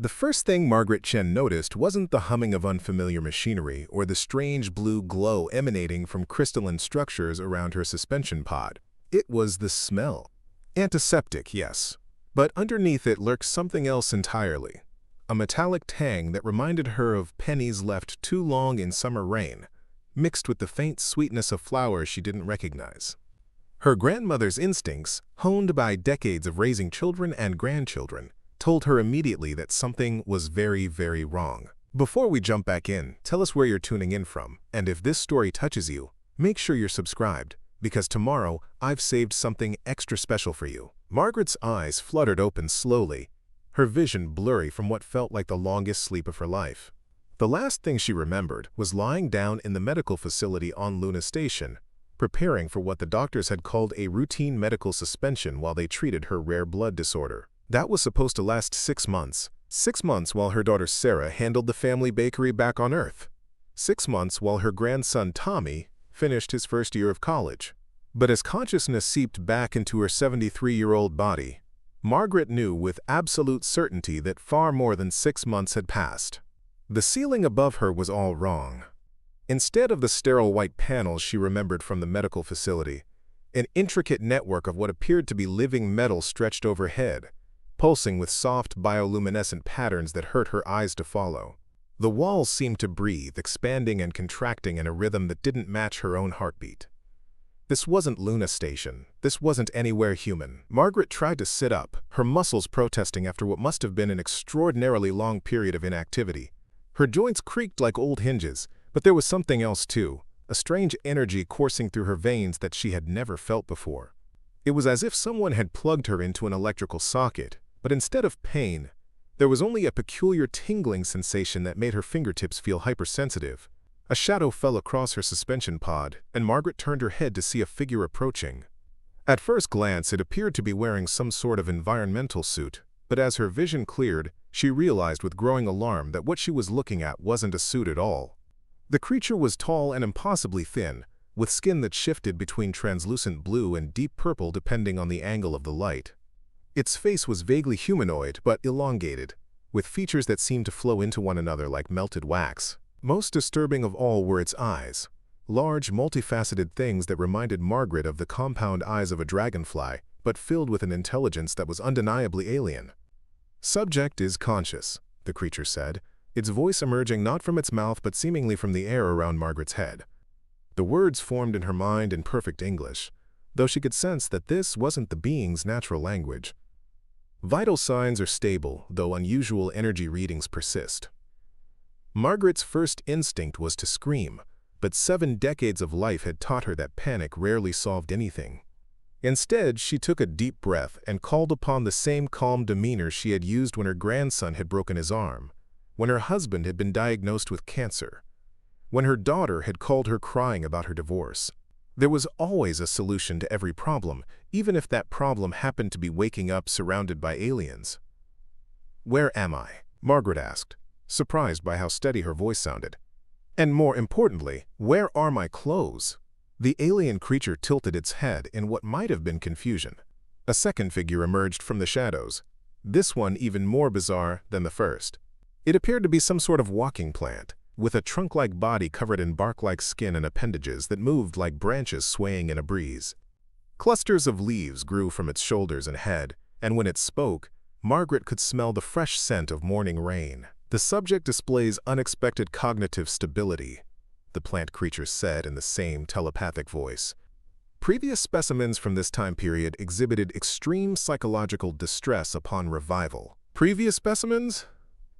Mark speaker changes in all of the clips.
Speaker 1: The first thing Margaret Chen noticed wasn't the humming of unfamiliar machinery or the strange blue glow emanating from crystalline structures around her suspension pod. It was the smell. Antiseptic, yes. But underneath it lurked something else entirely. A metallic tang that reminded her of pennies left too long in summer rain, mixed with the faint sweetness of flowers she didn't recognize. Her grandmother's instincts, honed by decades of raising children and grandchildren, told her immediately that something was very, very wrong. Before we jump back in, tell us where you're tuning in from, and if this story touches you, make sure you're subscribed, because tomorrow I've saved something extra special for you. Margaret's eyes fluttered open slowly, her vision blurry from what felt like the longest sleep of her life. The last thing she remembered was lying down in the medical facility on Luna Station, preparing for what the doctors had called a routine medical suspension while they treated her rare blood disorder. That was supposed to last 6 months. 6 months while her daughter Sarah handled the family bakery back on Earth. 6 months while her grandson Tommy finished his first year of college. But as consciousness seeped back into her 73-year-old body, Margaret knew with absolute certainty that far more than 6 months had passed. The ceiling above her was all wrong. Instead of the sterile white panels she remembered from the medical facility, an intricate network of what appeared to be living metal stretched overhead, pulsing with soft bioluminescent patterns that hurt her eyes to follow. The walls seemed to breathe, expanding and contracting in a rhythm that didn't match her own heartbeat. This wasn't Luna Station. This wasn't anywhere human. Margaret tried to sit up, her muscles protesting after what must have been an extraordinarily long period of inactivity. Her joints creaked like old hinges, but there was something else too, a strange energy coursing through her veins that she had never felt before. It was as if someone had plugged her into an electrical socket, but instead of pain, there was only a peculiar tingling sensation that made her fingertips feel hypersensitive. A shadow fell across her suspension pod, and Margaret turned her head to see a figure approaching. At first glance, it appeared to be wearing some sort of environmental suit, but as her vision cleared, she realized with growing alarm that what she was looking at wasn't a suit at all. The creature was tall and impossibly thin, with skin that shifted between translucent blue and deep purple depending on the angle of the light. Its face was vaguely humanoid but elongated, with features that seemed to flow into one another like melted wax. Most disturbing of all were its eyes, large, multifaceted things that reminded Margaret of the compound eyes of a dragonfly, but filled with an intelligence that was undeniably alien. "Subject is conscious," the creature said, its voice emerging not from its mouth but seemingly from the air around Margaret's head. The words formed in her mind in perfect English, though she could sense that this wasn't the being's natural language. Vital signs are stable, though unusual energy readings persist. Margaret's first instinct was to scream, but 7 decades of life had taught her that panic rarely solved anything. Instead, she took a deep breath and called upon the same calm demeanor she had used when her grandson had broken his arm, when her husband had been diagnosed with cancer, when her daughter had called her crying about her divorce. There was always a solution to every problem, even if that problem happened to be waking up surrounded by aliens. "Where am I?" Margaret asked, surprised by how steady her voice sounded. "And more importantly, where are my clothes?" The alien creature tilted its head in what might have been confusion. A second figure emerged from the shadows, this one even more bizarre than the first. It appeared to be some sort of walking plant, with a trunk-like body covered in bark-like skin and appendages that moved like branches swaying in a breeze. Clusters of leaves grew from its shoulders and head, and when it spoke, Margaret could smell the fresh scent of morning rain. "The subject displays unexpected cognitive stability," the plant creature said in the same telepathic voice. "Previous specimens from this time period exhibited extreme psychological distress upon revival." Previous specimens?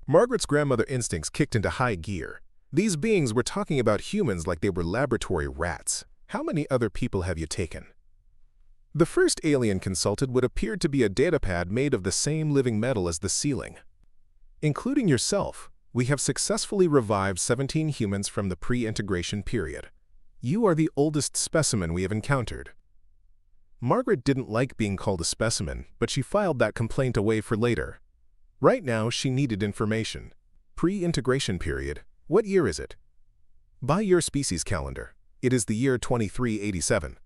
Speaker 1: Margaret's grandmother instincts kicked into high gear. These beings were talking about humans like they were laboratory rats. "How many other people have you taken?" The first alien consulted would appear to be a datapad made of the same living metal as the ceiling. "Including yourself, we have successfully revived 17 humans from the pre-integration period. You are the oldest specimen we have encountered." Margaret didn't like being called a specimen, but she filed that complaint away for later. Right now, she needed information. Pre-integration period. What year is it? By your species calendar, it is the year 2387.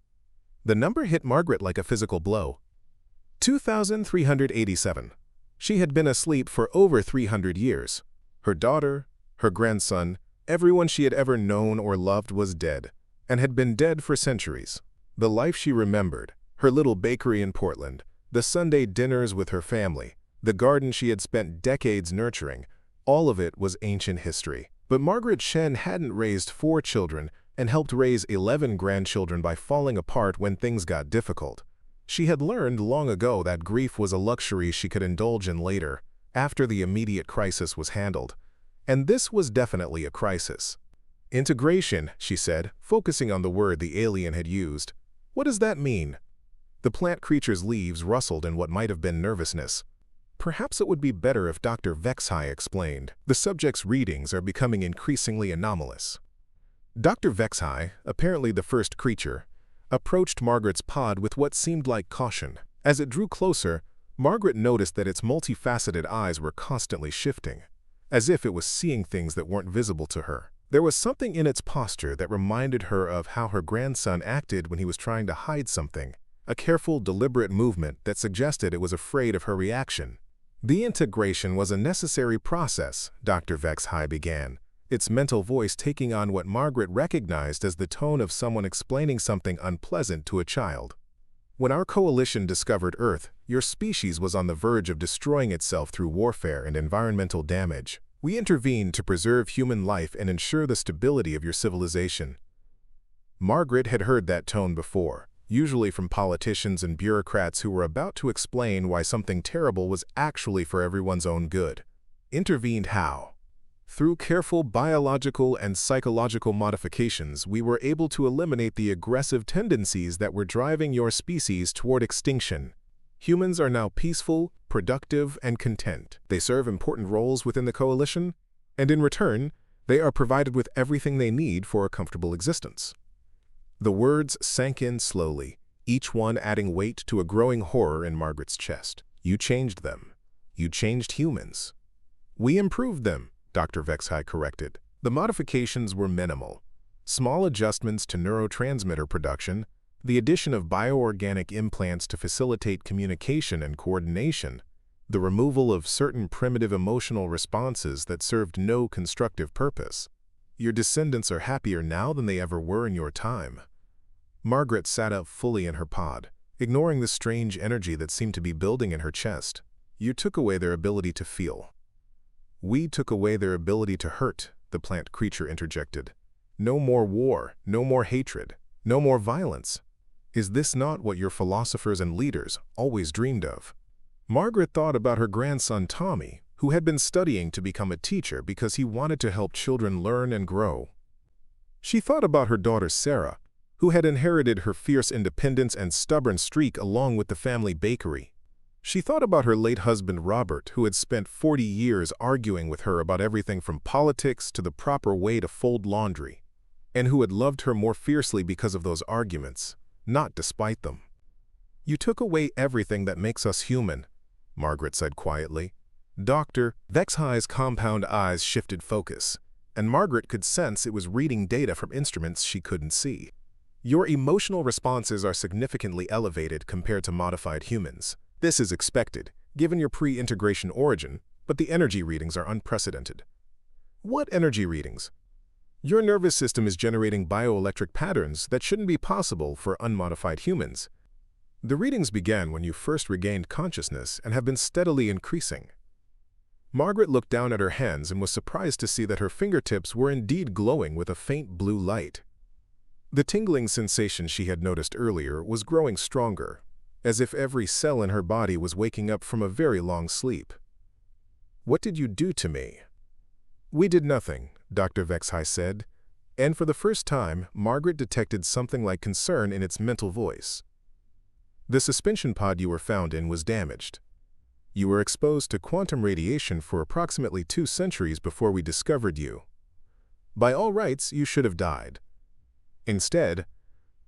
Speaker 1: The number hit Margaret like a physical blow. 2387. She had been asleep for over 300 years. Her daughter, her grandson, everyone she had ever known or loved was dead, and had been dead for centuries. The life she remembered, her little bakery in Portland, the Sunday dinners with her family, the garden she had spent decades nurturing, all of it was ancient history. But Margaret Shen hadn't raised 4 children and helped raise 11 grandchildren by falling apart when things got difficult. She had learned long ago that grief was a luxury she could indulge in later, after the immediate crisis was handled. And this was definitely a crisis. Integration, she said, focusing on the word the alien had used. What does that mean? The plant creature's leaves rustled in what might have been nervousness. Perhaps it would be better if Dr. Vexhai explained. The subject's readings are becoming increasingly anomalous. Dr. Vexhai, apparently the first creature, approached Margaret's pod with what seemed like caution. As it drew closer, Margaret noticed that its multifaceted eyes were constantly shifting, as if it was seeing things that weren't visible to her. There was something in its posture that reminded her of how her grandson acted when he was trying to hide something, a careful, deliberate movement that suggested it was afraid of her reaction. The integration was a necessary process, Dr. Vexhai began, its mental voice taking on what Margaret recognized as the tone of someone explaining something unpleasant to a child. When our coalition discovered Earth, your species was on the verge of destroying itself through warfare and environmental damage. We intervened to preserve human life and ensure the stability of your civilization. Margaret had heard that tone before, usually from politicians and bureaucrats who were about to explain why something terrible was actually for everyone's own good. Intervened how? Through careful biological and psychological modifications, we were able to eliminate the aggressive tendencies that were driving your species toward extinction. Humans are now peaceful, productive, and content. They serve important roles within the coalition, and in return, they are provided with everything they need for a comfortable existence. The words sank in slowly, each one adding weight to a growing horror in Margaret's chest. You changed them. You changed humans. We improved them, Dr. Vexhai corrected. The modifications were minimal. Small adjustments to neurotransmitter production, the addition of bioorganic implants to facilitate communication and coordination, the removal of certain primitive emotional responses that served no constructive purpose. Your descendants are happier now than they ever were in your time. Margaret sat up fully in her pod, ignoring the strange energy that seemed to be building in her chest. You took away their ability to feel. We took away their ability to hurt, the plant creature interjected. No more war, no more hatred, no more violence. Is this not what your philosophers and leaders always dreamed of? Margaret thought about her grandson Tommy, who had been studying to become a teacher because he wanted to help children learn and grow. She thought about her daughter Sarah, who had inherited her fierce independence and stubborn streak along with the family bakery. She thought about her late husband Robert, who had spent 40 years arguing with her about everything from politics to the proper way to fold laundry, and who had loved her more fiercely because of those arguments, not despite them. You took away everything that makes us human, Margaret said quietly. Dr. Vexhai's compound eyes shifted focus, and Margaret could sense it was reading data from instruments she couldn't see. Your emotional responses are significantly elevated compared to modified humans. This is expected, given your pre-integration origin, but the energy readings are unprecedented. What energy readings? Your nervous system is generating bioelectric patterns that shouldn't be possible for unmodified humans. The readings began when you first regained consciousness and have been steadily increasing. Margaret looked down at her hands and was surprised to see that her fingertips were indeed glowing with a faint blue light. The tingling sensation she had noticed earlier was growing stronger, as if every cell in her body was waking up from a very long sleep. What did you do to me? We did nothing, Dr. Vexhai said, and for the first time, Margaret detected something like concern in its mental voice. The suspension pod you were found in was damaged. You were exposed to quantum radiation for approximately 2 centuries before we discovered you. By all rights, you should have died. Instead,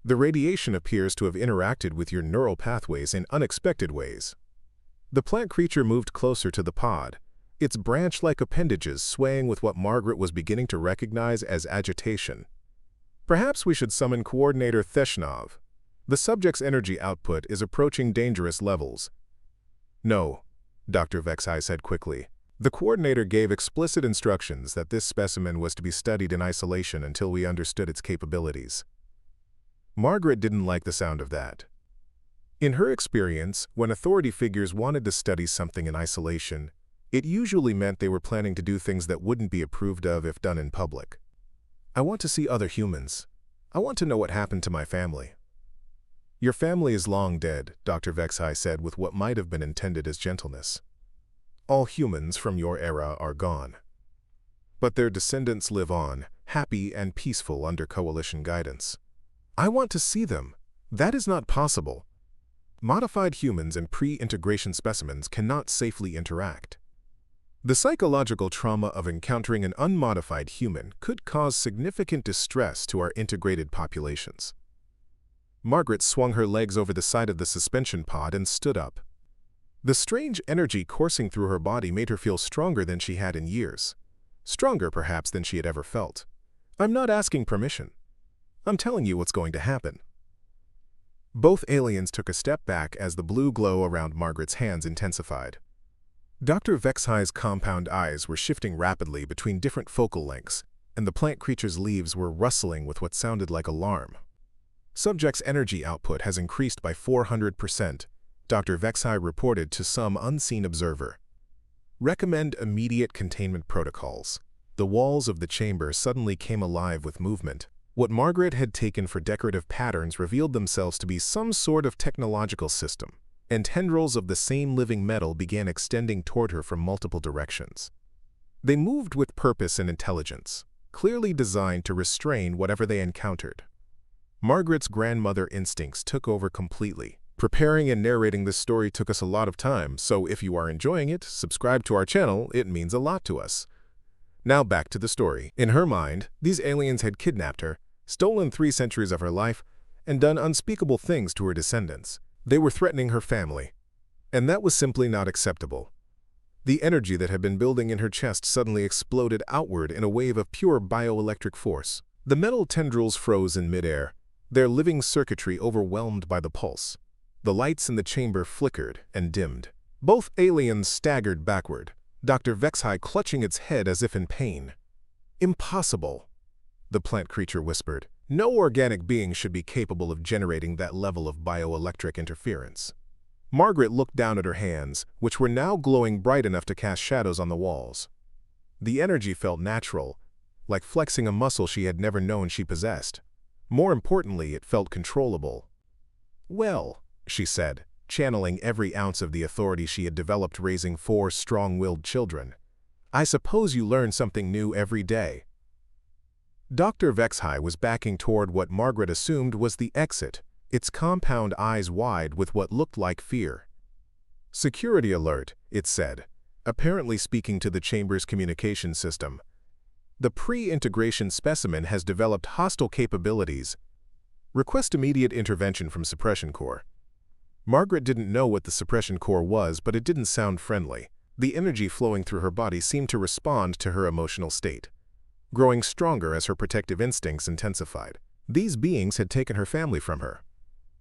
Speaker 1: the radiation appears to have interacted with your neural pathways in unexpected ways. The plant creature moved closer to the pod, its branch-like appendages swaying with what Margaret was beginning to recognize as agitation. Perhaps we should summon Coordinator Theshnov. The subject's energy output is approaching dangerous levels. No, Dr. Vexai said quickly. The coordinator gave explicit instructions that this specimen was to be studied in isolation until we understood its capabilities. Margaret didn't like the sound of that. In her experience, when authority figures wanted to study something in isolation, it usually meant they were planning to do things that wouldn't be approved of if done in public. I want to see other humans. I want to know what happened to my family. Your family is long dead, Dr. Vexai said with what might have been intended as gentleness. All humans from your era are gone. But their descendants live on, happy and peaceful under coalition guidance. I want to see them. That is not possible. Modified humans and pre-integration specimens cannot safely interact. The psychological trauma of encountering an unmodified human could cause significant distress to our integrated populations. Margaret swung her legs over the side of the suspension pod and stood up. The strange energy coursing through her body made her feel stronger than she had in years. Stronger, perhaps, than she had ever felt. I'm not asking permission. I'm telling you what's going to happen. Both aliens took a step back as the blue glow around Margaret's hands intensified. Dr. Vexai's compound eyes were shifting rapidly between different focal lengths, and the plant creature's leaves were rustling with what sounded like alarm. Subject's energy output has increased by 400%, Dr. Vexai reported to some unseen observer. Recommend immediate containment protocols. The walls of the chamber suddenly came alive with movement. What Margaret had taken for decorative patterns revealed themselves to be some sort of technological system, and tendrils of the same living metal began extending toward her from multiple directions. They moved with purpose and intelligence, clearly designed to restrain whatever they encountered. Margaret's grandmother instincts took over completely. Preparing and narrating this story took us a lot of time, so if you are enjoying it, subscribe to our channel, it means a lot to us. Now back to the story. In her mind, these aliens had kidnapped her, stolen 3 centuries of her life, and done unspeakable things to her descendants. They were threatening her family, and that was simply not acceptable. The energy that had been building in her chest suddenly exploded outward in a wave of pure bioelectric force. The metal tendrils froze in midair, their living circuitry overwhelmed by the pulse. The lights in the chamber flickered and dimmed. Both aliens staggered backward, Dr. Vexai clutching its head as if in pain. Impossible, the plant creature whispered. No organic being should be capable of generating that level of bioelectric interference. Margaret looked down at her hands, which were now glowing bright enough to cast shadows on the walls. The energy felt natural, like flexing a muscle she had never known she possessed. More importantly, it felt controllable. Well, she said, channeling every ounce of the authority she had developed raising 4 strong-willed children. I suppose you learn something new every day. Dr. Vexai was backing toward what Margaret assumed was the exit, its compound eyes wide with what looked like fear. Security alert, it said, apparently speaking to the chamber's communication system. The pre-integration specimen has developed hostile capabilities. Request immediate intervention from Suppression Core. Margaret didn't know what the Suppression Core was, but it didn't sound friendly. The energy flowing through her body seemed to respond to her emotional state, growing stronger as her protective instincts intensified. These beings had taken her family from her.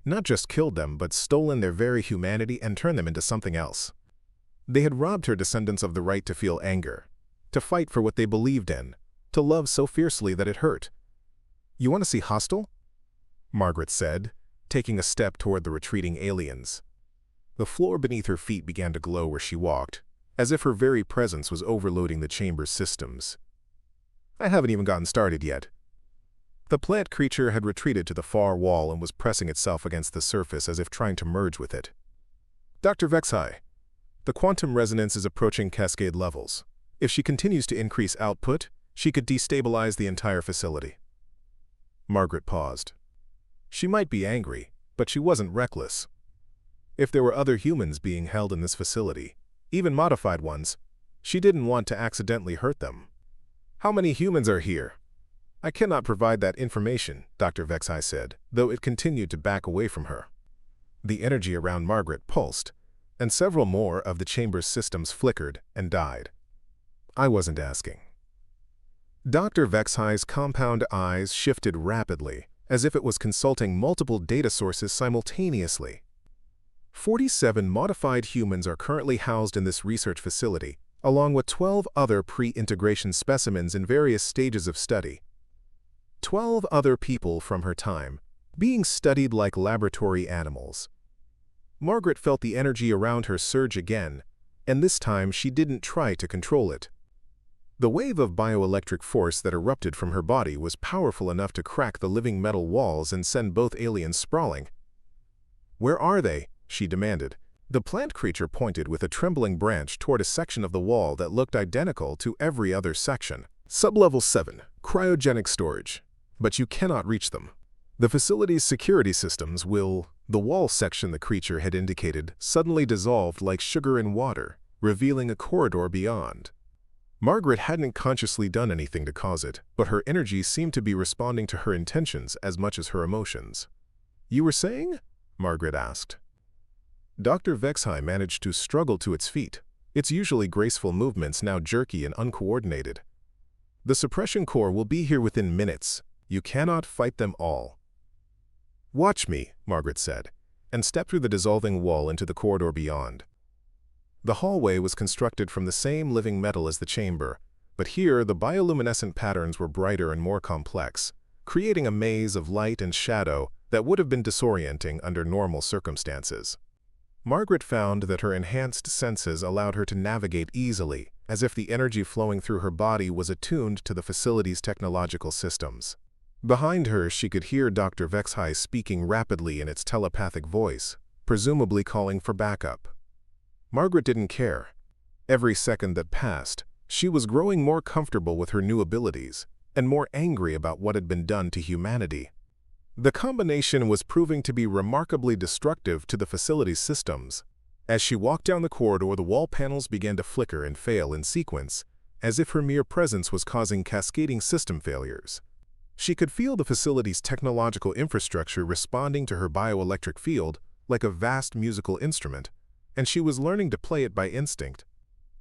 Speaker 1: Not just killed them, but stolen their very humanity and turned them into something else. They had robbed her descendants of the right to feel anger, to fight for what they believed in, to love so fiercely that it hurt. You want to see hostile? Margaret said, taking a step toward the retreating aliens. The floor beneath her feet began to glow where she walked, as if her very presence was overloading the chamber's systems. I haven't even gotten started yet. The plant creature had retreated to the far wall and was pressing itself against the surface as if trying to merge with it. Dr. Vexai, the quantum resonance is approaching cascade levels. If she continues to increase output, she could destabilize the entire facility. Margaret paused. She might be angry, but she wasn't reckless. If there were other humans being held in this facility, even modified ones, she didn't want to accidentally hurt them. How many humans are here? I cannot provide that information, Dr. Vexai said, though it continued to back away from her. The energy around Margaret pulsed, and several more of the chamber's systems flickered and died. I wasn't asking. Dr. Vexai's compound eyes shifted rapidly, as if it was consulting multiple data sources simultaneously. 47 modified humans are currently housed in this research facility, along with 12 other pre-integration specimens in various stages of study. 12 other people from her time, being studied like laboratory animals. Margaret felt the energy around her surge again, and this time she didn't try to control it. The wave of bioelectric force that erupted from her body was powerful enough to crack the living metal walls and send both aliens sprawling. "Where are they?" she demanded. The plant creature pointed with a trembling branch toward a section of the wall that looked identical to every other section. "Sublevel 7, cryogenic storage. But you cannot reach them. The facility's security systems will—" The wall section the creature had indicated suddenly dissolved like sugar in water, revealing a corridor beyond. Margaret hadn't consciously done anything to cause it, but her energy seemed to be responding to her intentions as much as her emotions. "You were saying?" Margaret asked. Dr. Vexhai managed to struggle to its feet, its usually graceful movements now jerky and uncoordinated. "The suppression core will be here within minutes. You cannot fight them all." "Watch me," Margaret said, and stepped through the dissolving wall into the corridor beyond. The hallway was constructed from the same living metal as the chamber, but here the bioluminescent patterns were brighter and more complex, creating a maze of light and shadow that would have been disorienting under normal circumstances. Margaret found that her enhanced senses allowed her to navigate easily, as if the energy flowing through her body was attuned to the facility's technological systems. Behind her, she could hear Dr. Vexhai speaking rapidly in its telepathic voice, presumably calling for backup. Margaret didn't care. Every second that passed, she was growing more comfortable with her new abilities and more angry about what had been done to humanity. The combination was proving to be remarkably destructive to the facility's systems. As she walked down the corridor, the wall panels began to flicker and fail in sequence, as if her mere presence was causing cascading system failures. She could feel the facility's technological infrastructure responding to her bioelectric field like a vast musical instrument, and she was learning to play it by instinct.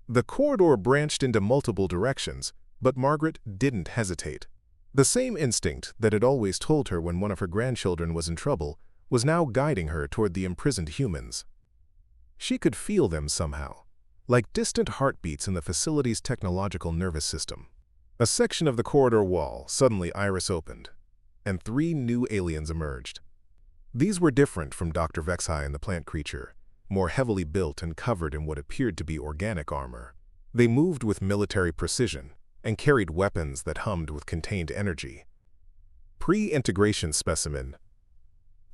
Speaker 1: The corridor branched into multiple directions, but Margaret didn't hesitate. The same instinct that had always told her when one of her grandchildren was in trouble was now guiding her toward the imprisoned humans. She could feel them somehow, like distant heartbeats in the facility's technological nervous system. A section of the corridor wall suddenly iris opened, and 3 new aliens emerged. These were different from Dr. Vexhai and the plant creature, more heavily built and covered in what appeared to be organic armor. They moved with military precision and carried weapons that hummed with contained energy. "Pre-integration specimen,"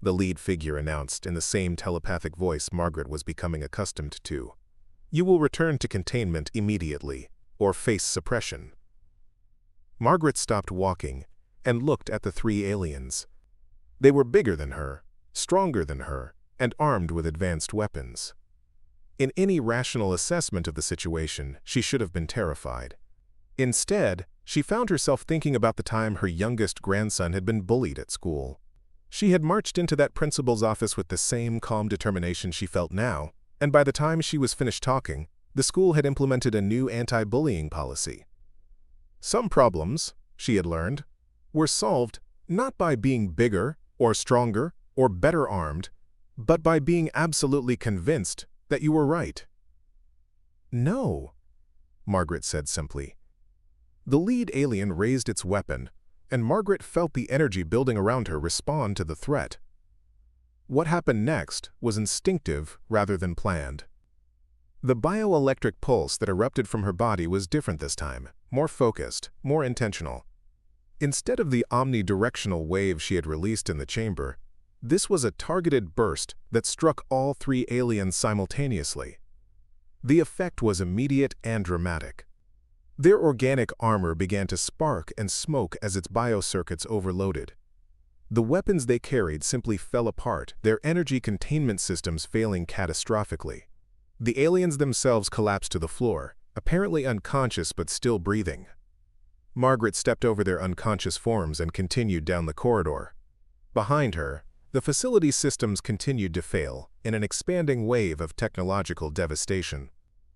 Speaker 1: the lead figure announced in the same telepathic voice Margaret was becoming accustomed to. "You will return to containment immediately, or face suppression." Margaret stopped walking and looked at the 3 aliens. They were bigger than her, stronger than her, and armed with advanced weapons. In any rational assessment of the situation, she should have been terrified. Instead, she found herself thinking about the time her youngest grandson had been bullied at school. She had marched into that principal's office with the same calm determination she felt now, and by the time she was finished talking, the school had implemented a new anti-bullying policy. Some problems, she had learned, were solved not by being bigger or stronger or better armed, but by being absolutely convinced that you were right. "No," Margaret said simply. The lead alien raised its weapon, and Margaret felt the energy building around her respond to the threat. What happened next was instinctive rather than planned. The bioelectric pulse that erupted from her body was different this time, more focused, more intentional. Instead of the omnidirectional wave she had released in the chamber, this was a targeted burst that struck all 3 aliens simultaneously. The effect was immediate and dramatic. Their organic armor began to spark and smoke as its biocircuits overloaded. The weapons they carried simply fell apart, their energy containment systems failing catastrophically. The aliens themselves collapsed to the floor, apparently unconscious but still breathing. Margaret stepped over their unconscious forms and continued down the corridor. Behind her, the facility's systems continued to fail in an expanding wave of technological devastation.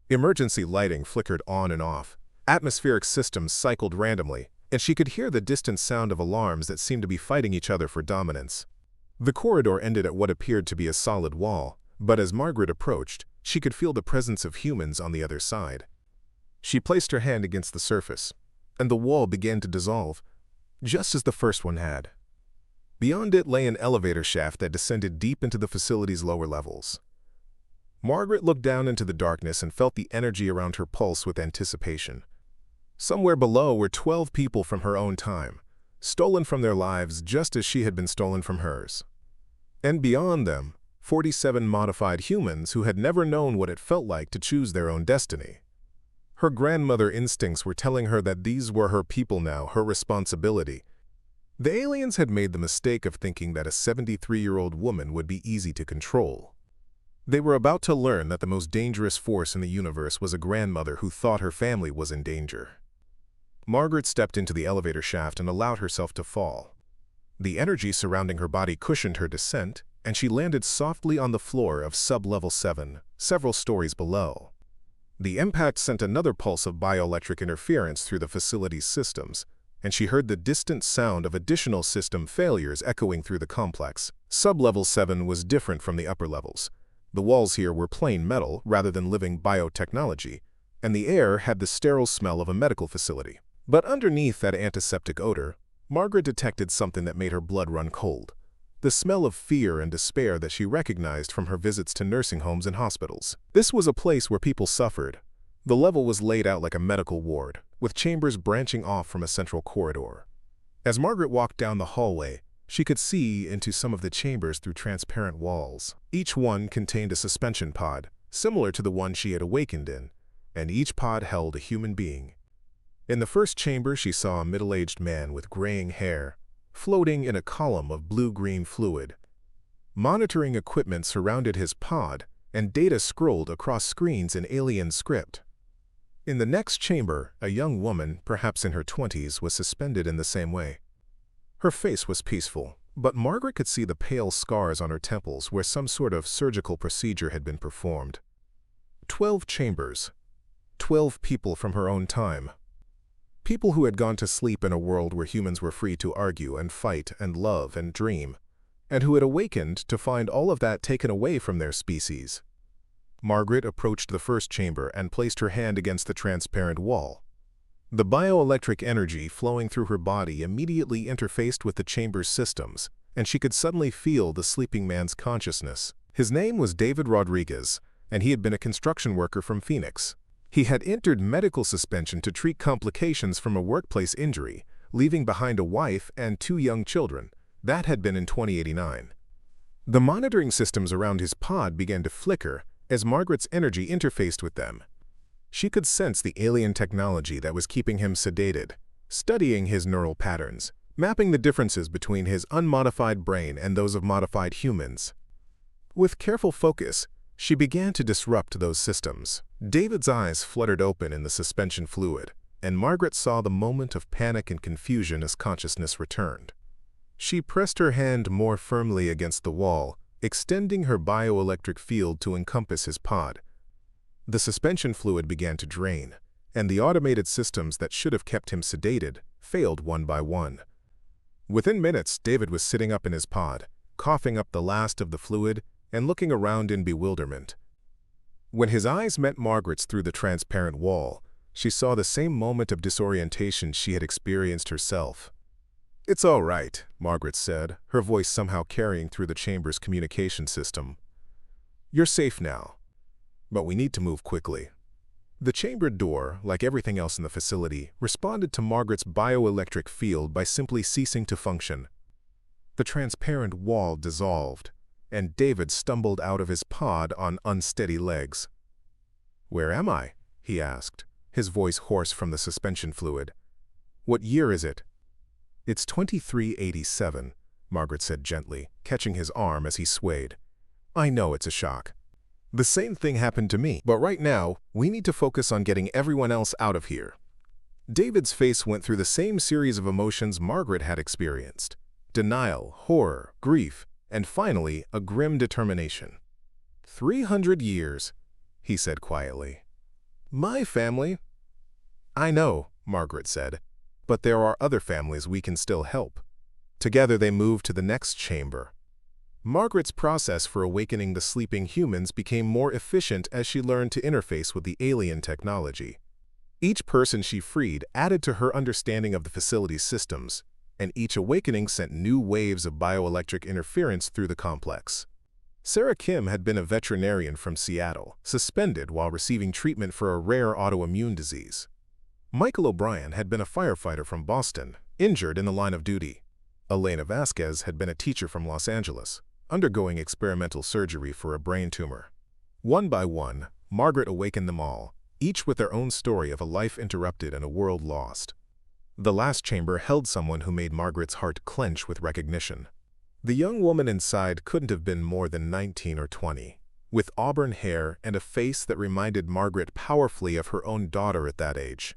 Speaker 1: Emergency lighting flickered on and off. Atmospheric systems cycled randomly, and she could hear the distant sound of alarms that seemed to be fighting each other for dominance. The corridor ended at what appeared to be a solid wall, But as Margaret approached, she could feel the presence of humans on the other side. She placed her hand against the surface, and the wall began to dissolve, just as the first one had. Beyond it lay an elevator shaft that descended deep into the facility's lower levels. Margaret looked down into the darkness and felt the energy around her pulse with anticipation. Somewhere below were 12 people from her own time, stolen from their lives just as she had been stolen from hers. And beyond them, 47 modified humans who had never known what it felt like to choose their own destiny. Her grandmother instincts were telling her that these were her people now, her responsibility. The aliens had made the mistake of thinking that a 73-year-old woman would be easy to control. They were about to learn that the most dangerous force in the universe was a grandmother who thought her family was in danger. Margaret stepped into the elevator shaft and allowed herself to fall. The energy surrounding her body cushioned her descent, and she landed softly on the floor of sub-level 7, several stories below. The impact sent another pulse of bioelectric interference through the facility's systems, and she heard the distant sound of additional system failures echoing through the complex. Sub-level 7 was different from the upper levels. The walls here were plain metal rather than living biotechnology, and the air had the sterile smell of a medical facility. But underneath that antiseptic odor, Margaret detected something that made her blood run cold. The smell of fear and despair that she recognized from her visits to nursing homes and hospitals. This was a place where people suffered. The level was laid out like a medical ward, with chambers branching off from a central corridor. As Margaret walked down the hallway, she could see into some of the chambers through transparent walls. Each one contained a suspension pod, similar to the one she had awakened in, and each pod held a human being. In the first chamber, she saw a middle-aged man with graying hair, floating in a column of blue-green fluid. Monitoring equipment surrounded his pod, and data scrolled across screens in alien script. In the next chamber, a young woman, perhaps in her 20s, was suspended in the same way. Her face was peaceful, but Margaret could see the pale scars on her temples where some sort of surgical procedure had been performed. 12 chambers. 12 people from her own time. People who had gone to sleep in a world where humans were free to argue and fight and love and dream, and who had awakened to find all of that taken away from their species. Margaret approached the first chamber and placed her hand against the transparent wall. The bioelectric energy flowing through her body immediately interfaced with the chamber's systems, and she could suddenly feel the sleeping man's consciousness. His name was David Rodriguez, and he had been a construction worker from Phoenix. He had entered medical suspension to treat complications from a workplace injury, leaving behind a wife and 2 young children. That had been in 2089. The monitoring systems around his pod began to flicker as Margaret's energy interfaced with them. She could sense the alien technology that was keeping him sedated, studying his neural patterns, mapping the differences between his unmodified brain and those of modified humans. With careful focus, she began to disrupt those systems. David's eyes fluttered open in the suspension fluid, and Margaret saw the moment of panic and confusion as consciousness returned. She pressed her hand more firmly against the wall, extending her bioelectric field to encompass his pod. The suspension fluid began to drain, and the automated systems that should have kept him sedated failed one by one. Within minutes, David was sitting up in his pod, coughing up the last of the fluid and looking around in bewilderment. When his eyes met Margaret's through the transparent wall, she saw the same moment of disorientation she had experienced herself. "It's all right," Margaret said, her voice somehow carrying through the chamber's communication system. "You're safe now, but we need to move quickly." The chamber door, like everything else in the facility, responded to Margaret's bioelectric field by simply ceasing to function. The transparent wall dissolved, and David stumbled out of his pod on unsteady legs. "Where am I?" he asked, his voice hoarse from the suspension fluid. "What year is it?" "It's 2387, Margaret said gently, catching his arm as he swayed. "I know it's a shock. The same thing happened to me, but right now, we need to focus on getting everyone else out of here." David's face went through the same series of emotions Margaret had experienced: denial, horror, grief, and finally, a grim determination. 300 years, he said quietly. "My family?" "I know," Margaret said, "but there are other families we can still help." Together they moved to the next chamber. Margaret's process for awakening the sleeping humans became more efficient as she learned to interface with the alien technology. Each person she freed added to her understanding of the facility's systems, and each awakening sent new waves of bioelectric interference through the complex. Sarah Kim had been a veterinarian from Seattle, suspended while receiving treatment for a rare autoimmune disease. Michael O'Brien had been a firefighter from Boston, injured in the line of duty. Elena Vasquez had been a teacher from Los Angeles, undergoing experimental surgery for a brain tumor. One by one, Margaret awakened them all, each with their own story of a life interrupted and a world lost. The last chamber held someone who made Margaret's heart clench with recognition. The young woman inside couldn't have been more than 19 or 20, with auburn hair and a face that reminded Margaret powerfully of her own daughter at that age.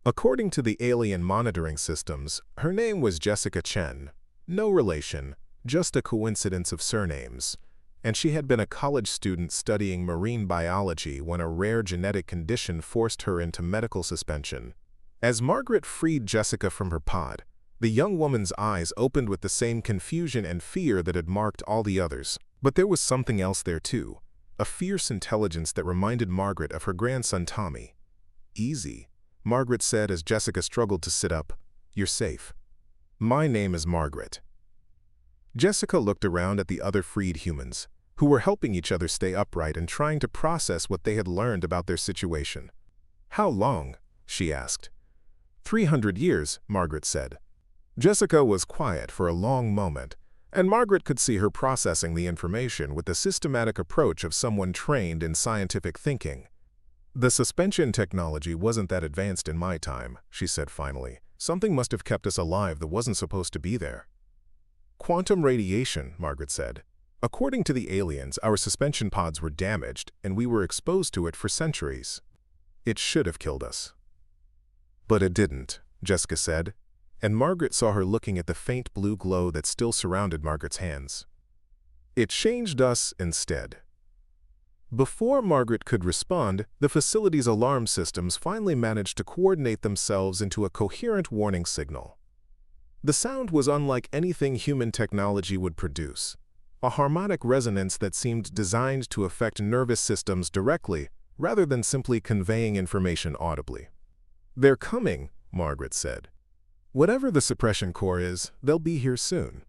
Speaker 1: According to the alien monitoring systems, her name was Jessica Chen. No relation, just a coincidence of surnames. And she had been a college student studying marine biology when a rare genetic condition forced her into medical suspension. As Margaret freed Jessica from her pod, the young woman's eyes opened with the same confusion and fear that had marked all the others. But there was something else there too, a fierce intelligence that reminded Margaret of her grandson Tommy. "Easy," Margaret said as Jessica struggled to sit up. "You're safe." "My name is Margaret." Jessica looked around at the other freed humans, who were helping each other stay upright and trying to process what they had learned about their situation. "How long?" she asked. 300 years, Margaret said. Jessica was quiet for a long moment, and Margaret could see her processing the information with the systematic approach of someone trained in scientific thinking. "The suspension technology wasn't that advanced in my time," she said finally. "Something must have kept us alive that wasn't supposed to be there." "Quantum radiation," Margaret said. "According to the aliens, our suspension pods were damaged, and we were exposed to it for centuries. It should have killed us." "But it didn't," Jessica said, and Margaret saw her looking at the faint blue glow that still surrounded Margaret's hands. "It changed us instead." Before Margaret could respond, the facility's alarm systems finally managed to coordinate themselves into a coherent warning signal. The sound was unlike anything human technology would produce, a harmonic resonance that seemed designed to affect nervous systems directly rather than simply conveying information audibly. "They're coming," Margaret said. "Whatever the suppression core is, they'll be here soon."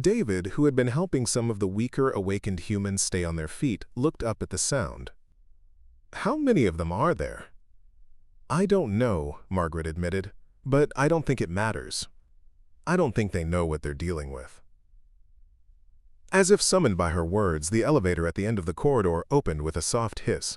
Speaker 1: David, who had been helping some of the weaker awakened humans stay on their feet, looked up at the sound. "How many of them are there?" "I don't know," Margaret admitted, "but I don't think it matters. I don't think they know what they're dealing with." As if summoned by her words, the elevator at the end of the corridor opened with a soft hiss.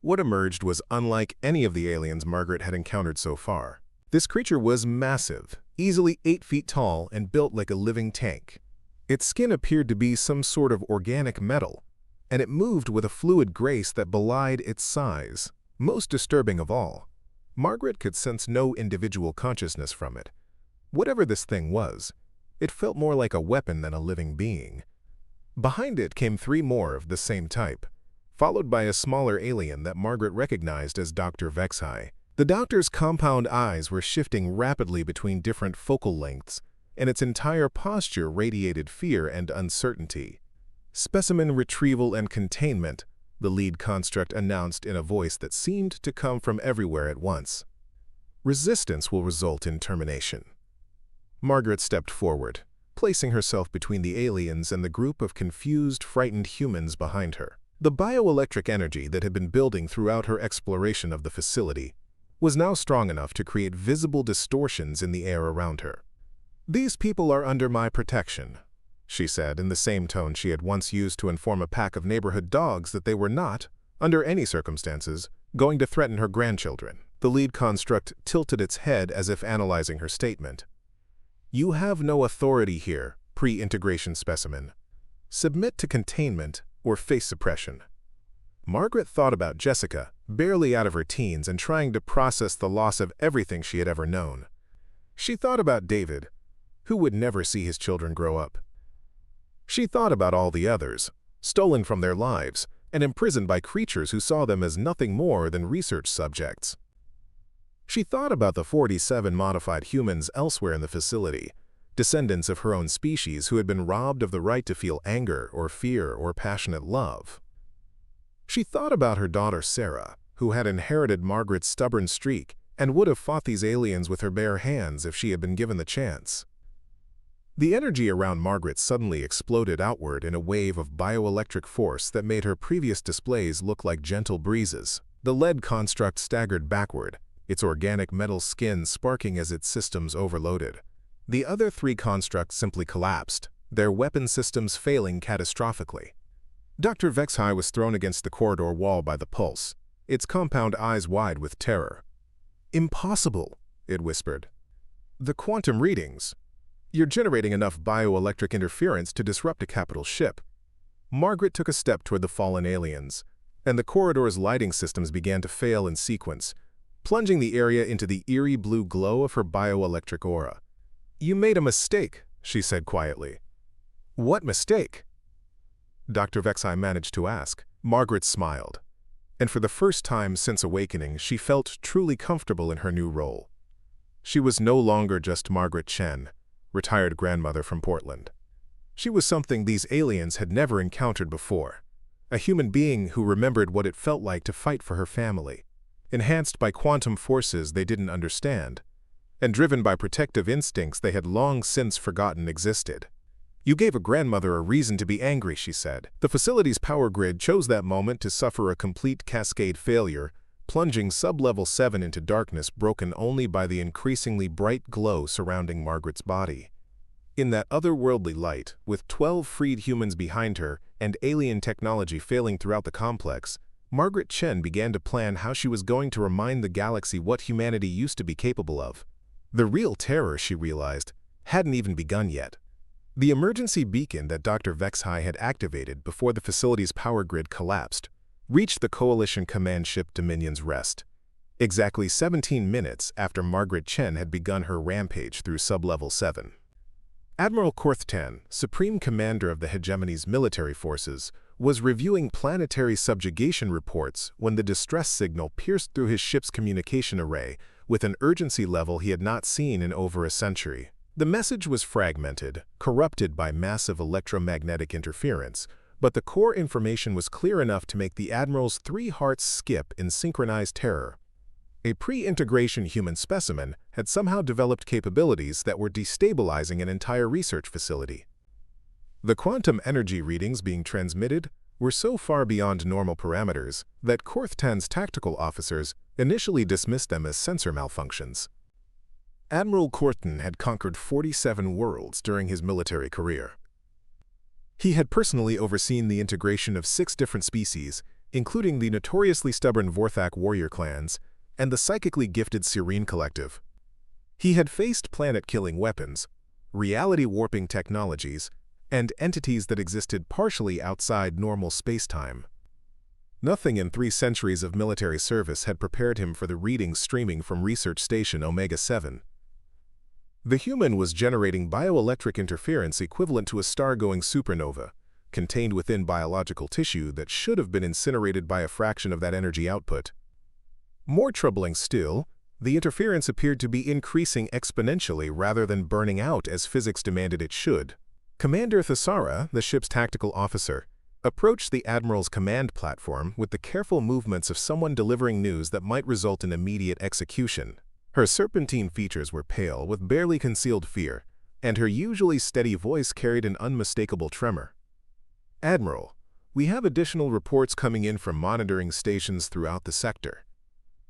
Speaker 1: What emerged was unlike any of the aliens Margaret had encountered so far. This creature was massive, easily 8 feet tall and built like a living tank. Its skin appeared to be some sort of organic metal, and it moved with a fluid grace that belied its size. Most disturbing of all, Margaret could sense no individual consciousness from it. Whatever this thing was, it felt more like a weapon than a living being. Behind it came 3 more of the same type, followed by a smaller alien that Margaret recognized as Dr. Vexhai. The doctor's compound eyes were shifting rapidly between different focal lengths, and its entire posture radiated fear and uncertainty. "Specimen retrieval and containment," the lead construct announced in a voice that seemed to come from everywhere at once. "Resistance will result in termination." Margaret stepped forward, placing herself between the aliens and the group of confused, frightened humans behind her. The bioelectric energy that had been building throughout her exploration of the facility was now strong enough to create visible distortions in the air around her. "These people are under my protection," she said in the same tone she had once used to inform a pack of neighborhood dogs that they were not, under any circumstances, going to threaten her grandchildren. The lead construct tilted its head as if analyzing her statement. "You have no authority here, pre-integration specimen. Submit to containment or face suppression." Margaret thought about Jessica, barely out of her teens and trying to process the loss of everything she had ever known. She thought about David, who would never see his children grow up. She thought about all the others, stolen from their lives and imprisoned by creatures who saw them as nothing more than research subjects. She thought about the 47 modified humans elsewhere in the facility, descendants of her own species who had been robbed of the right to feel anger or fear or passionate love. She thought about her daughter Sarah, who had inherited Margaret's stubborn streak and would have fought these aliens with her bare hands if she had been given the chance. The energy around Margaret suddenly exploded outward in a wave of bioelectric force that made her previous displays look like gentle breezes. The lead construct staggered backward, its organic metal skin sparking as its systems overloaded. The other three constructs simply collapsed, their weapon systems failing catastrophically. Dr. Vexhai was thrown against the corridor wall by the pulse, its compound eyes wide with terror. "Impossible," it whispered. "The quantum readings. You're generating enough bioelectric interference to disrupt a capital ship." Margaret took a step toward the fallen aliens, and the corridor's lighting systems began to fail in sequence, plunging the area into the eerie blue glow of her bioelectric aura. "You made a mistake," she said quietly. "What mistake?" Dr. Vexhai managed to ask. Margaret smiled, and for the first time since awakening, she felt truly comfortable in her new role. She was no longer just Margaret Chen, retired grandmother from Portland. She was something these aliens had never encountered before, a human being who remembered what it felt like to fight for her family, enhanced by quantum forces they didn't understand, and driven by protective instincts they had long since forgotten existed. "You gave a grandmother a reason to be angry," she said. The facility's power grid chose that moment to suffer a complete cascade failure, plunging sub-level 7 into darkness broken only by the increasingly bright glow surrounding Margaret's body. In that otherworldly light, with 12 freed humans behind her and alien technology failing throughout the complex, Margaret Chen began to plan how she was going to remind the galaxy what humanity used to be capable of. The real terror, she realized, hadn't even begun yet. The emergency beacon that Dr. Vexhai had activated before the facility's power grid collapsed reached the Coalition command ship Dominion's Rest, exactly 17 minutes after Margaret Chen had begun her rampage through sub-level 7. Admiral Korthtan, Supreme Commander of the Hegemony's military forces, was reviewing planetary subjugation reports when the distress signal pierced through his ship's communication array with an urgency level he had not seen in over a century. The message was fragmented, corrupted by massive electromagnetic interference, but the core information was clear enough to make the Admiral's 3 hearts skip in synchronized terror. A pre-integration human specimen had somehow developed capabilities that were destabilizing an entire research facility. The quantum energy readings being transmitted were so far beyond normal parameters that Korthtan's tactical officers initially dismissed them as sensor malfunctions. Admiral Korthtan had conquered 47 worlds during his military career. He had personally overseen the integration of 6 different species, including the notoriously stubborn Vorthak warrior clans and the psychically gifted Serene Collective. He had faced planet-killing weapons, reality-warping technologies, and entities that existed partially outside normal space-time. Nothing in 3 centuries of military service had prepared him for the readings streaming from Research Station Omega-7. The human was generating bioelectric interference equivalent to a star-going supernova, contained within biological tissue that should have been incinerated by a fraction of that energy output. More troubling still, the interference appeared to be increasing exponentially rather than burning out as physics demanded it should. Commander Thesara, the ship's tactical officer, approached the Admiral's command platform with the careful movements of someone delivering news that might result in immediate execution. Her serpentine features were pale with barely concealed fear, and her usually steady voice carried an unmistakable tremor. "Admiral, we have additional reports coming in from monitoring stations throughout the sector.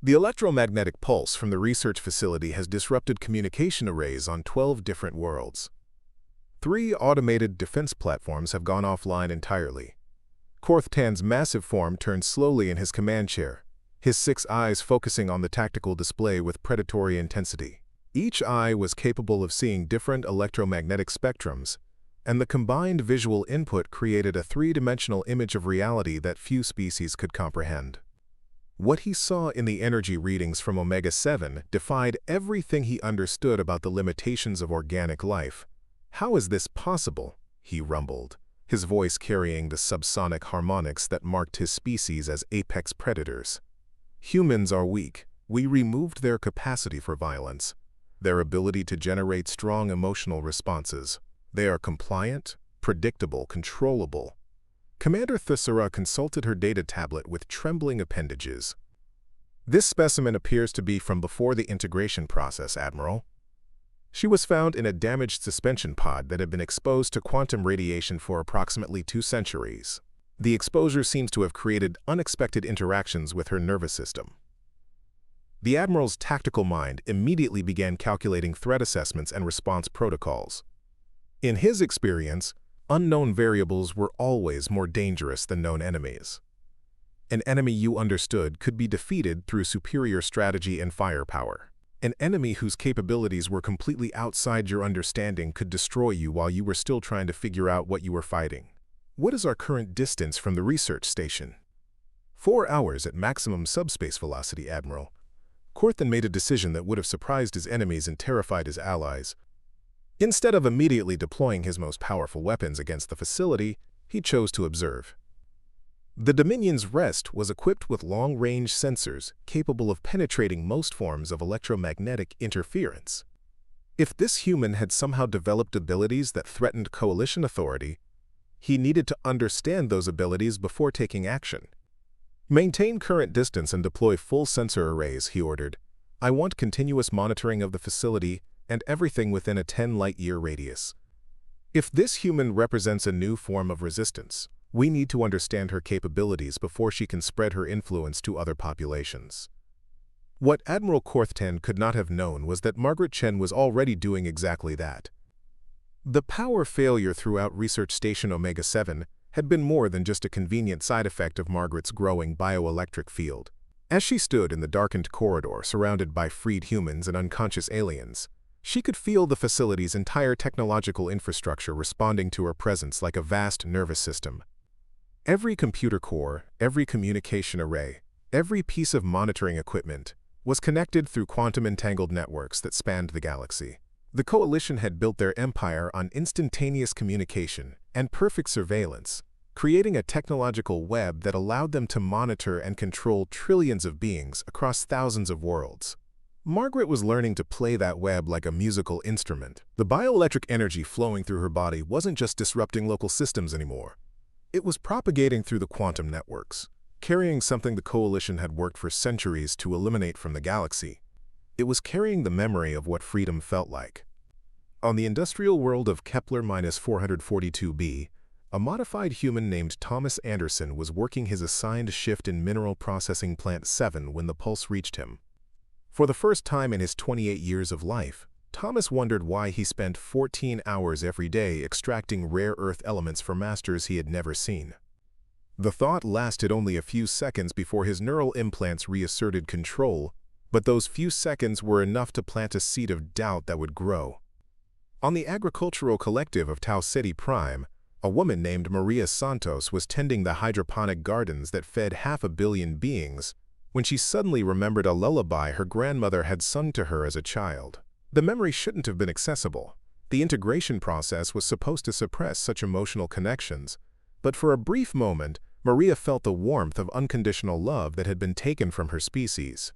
Speaker 1: The electromagnetic pulse from the research facility has disrupted communication arrays on 12 different worlds. 3 automated defense platforms have gone offline entirely." Korthtan's massive form turned slowly in his command chair, his 6 eyes focusing on the tactical display with predatory intensity. Each eye was capable of seeing different electromagnetic spectrums, and the combined visual input created a 3-dimensional image of reality that few species could comprehend. What he saw in the energy readings from Omega-7 defied everything he understood about the limitations of organic life. "How is this possible?" he rumbled, his voice carrying the subsonic harmonics that marked his species as apex predators. "Humans are weak. We removed their capacity for violence. their ability to generate strong emotional responses. They are compliant, predictable, controllable. Commander Thusara consulted her data tablet with trembling appendages. This specimen appears to be from before the integration process, Admiral. She was found in a damaged suspension pod that had been exposed to quantum radiation for approximately 2 centuries. The exposure seems to have created unexpected interactions with her nervous system. The Admiral's tactical mind immediately began calculating threat assessments and response protocols. In his experience, unknown variables were always more dangerous than known enemies. An enemy you understood could be defeated through superior strategy and firepower. An enemy whose capabilities were completely outside your understanding could destroy you while you were still trying to figure out what you were fighting. What is our current distance from the research station? 4 hours at maximum subspace velocity, Admiral. Corthan made a decision that would have surprised his enemies and terrified his allies. Instead of immediately deploying his most powerful weapons against the facility, he chose to observe. The Dominion's rest was equipped with long-range sensors capable of penetrating most forms of electromagnetic interference. If this human had somehow developed abilities that threatened Coalition authority, he needed to understand those abilities before taking action. Maintain current distance and deploy full sensor arrays, he ordered. I want continuous monitoring of the facility and everything within a 10 light-year radius. If this human represents a new form of resistance, we need to understand her capabilities before she can spread her influence to other populations. What Admiral Corthan could not have known was that Margaret Chen was already doing exactly that. The power failure throughout Research Station Omega-7 had been more than just a convenient side effect of Margaret's growing bioelectric field. As she stood in the darkened corridor surrounded by freed humans and unconscious aliens, she could feel the facility's entire technological infrastructure responding to her presence like a vast nervous system. Every computer core, every communication array, every piece of monitoring equipment was connected through quantum-entangled networks that spanned the galaxy. The Coalition had built their empire on instantaneous communication and perfect surveillance, creating a technological web that allowed them to monitor and control trillions of beings across thousands of worlds. Margaret was learning to play that web like a musical instrument. The bioelectric energy flowing through her body wasn't just disrupting local systems anymore. It was propagating through the quantum networks, carrying something the Coalition had worked for centuries to eliminate from the galaxy. It was carrying the memory of what freedom felt like. On the industrial world of Kepler-442b, a modified human named Thomas Anderson was working his assigned shift in Mineral Processing Plant 7 when the pulse reached him. For the first time in his 28 years of life, Thomas wondered why he spent 14 hours every day extracting rare earth elements for masters he had never seen. The thought lasted only a few seconds before his neural implants reasserted control, but those few seconds were enough to plant a seed of doubt that would grow. On the agricultural collective of Tau City Prime, a woman named Maria Santos was tending the hydroponic gardens that fed 500 million beings when she suddenly remembered a lullaby her grandmother had sung to her as a child. The memory shouldn't have been accessible. The integration process was supposed to suppress such emotional connections, but for a brief moment, Maria felt the warmth of unconditional love that had been taken from her species.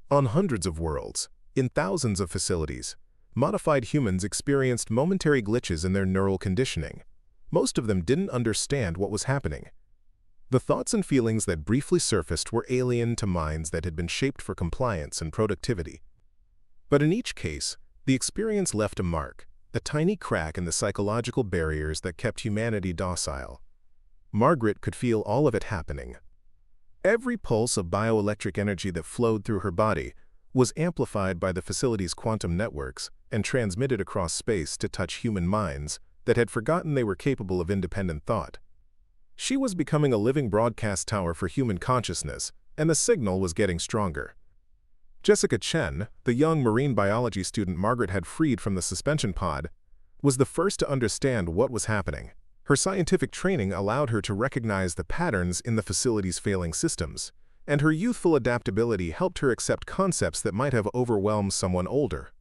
Speaker 1: On hundreds of worlds, in thousands of facilities, modified humans experienced momentary glitches in their neural conditioning. Most of them didn't understand what was happening. The thoughts and feelings that briefly surfaced were alien to minds that had been shaped for compliance and productivity. But in each case, the experience left a mark, a tiny crack in the psychological barriers that kept humanity docile. Margaret could feel all of it happening. Every pulse of bioelectric energy that flowed through her body was amplified by the facility's quantum networks and transmitted across space to touch human minds that had forgotten they were capable of independent thought. She was becoming a living broadcast tower for human consciousness, and the signal was getting stronger. Jessica Chen, the young marine biology student Margaret had freed from the suspension pod, was the first to understand what was happening. Her scientific training allowed her to recognize the patterns in the facility's failing systems, and her youthful adaptability helped her accept concepts that might have overwhelmed someone older.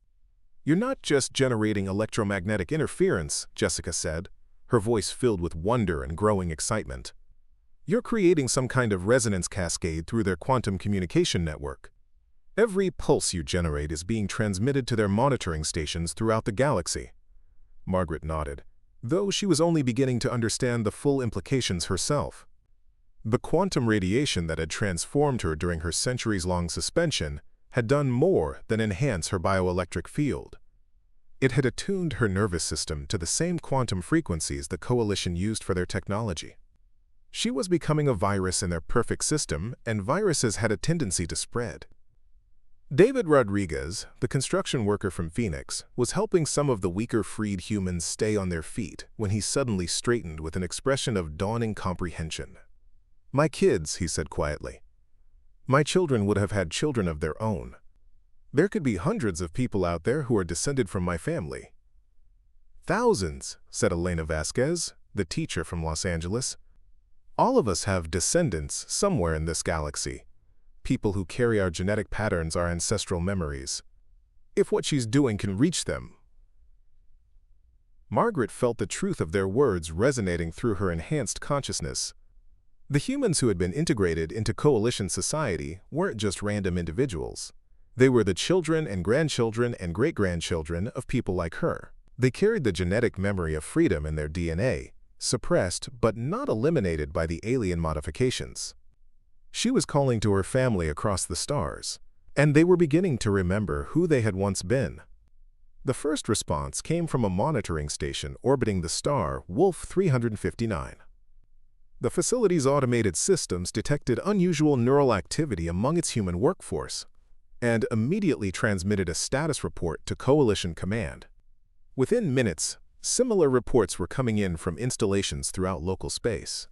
Speaker 1: "You're not just generating electromagnetic interference," Jessica said, her voice filled with wonder and growing excitement. "You're creating some kind of resonance cascade through their quantum communication network. Every pulse you generate is being transmitted to their monitoring stations throughout the galaxy. Margaret nodded, though she was only beginning to understand the full implications herself. The quantum radiation that had transformed her during her centuries-long suspension had done more than enhance her bioelectric field. It had attuned her nervous system to the same quantum frequencies the Coalition used for their technology. She was becoming a virus in their perfect system, and viruses had a tendency to spread. David Rodriguez, the construction worker from Phoenix, was helping some of the weaker freed humans stay on their feet when he suddenly straightened with an expression of dawning comprehension. "My kids," he said quietly. "My children would have had children of their own. There could be hundreds of people out there who are descended from my family." "Thousands," said Elena Vasquez, the teacher from Los Angeles. "All of us have descendants somewhere in this galaxy. People who carry our genetic patterns, our ancestral memories. If what she's doing can reach them." Margaret felt the truth of their words resonating through her enhanced consciousness. The humans who had been integrated into Coalition society weren't just random individuals. They were the children and grandchildren and great-grandchildren of people like her. They carried the genetic memory of freedom in their DNA, suppressed but not eliminated by the alien modifications. She was calling to her family across the stars, and they were beginning to remember who they had once been. The first response came from a monitoring station orbiting the star Wolf 359. The facility's automated systems detected unusual neural activity among its human workforce and immediately transmitted a status report to Coalition Command. Within minutes, similar reports were coming in from installations throughout local space.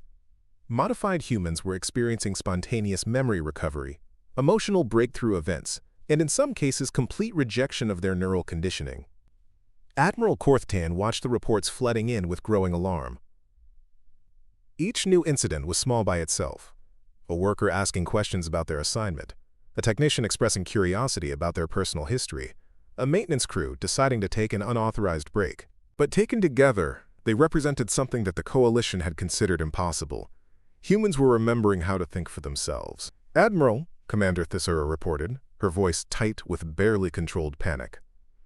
Speaker 1: Modified humans were experiencing spontaneous memory recovery, emotional breakthrough events, and in some cases complete rejection of their neural conditioning. Admiral Korthtan watched the reports flooding in with growing alarm. Each new incident was small by itself. A worker asking questions about their assignment, a technician expressing curiosity about their personal history, a maintenance crew deciding to take an unauthorized break. But taken together, they represented something that the Coalition had considered impossible. Humans were remembering how to think for themselves. "Admiral," Commander Thissera reported, her voice tight with barely controlled panic.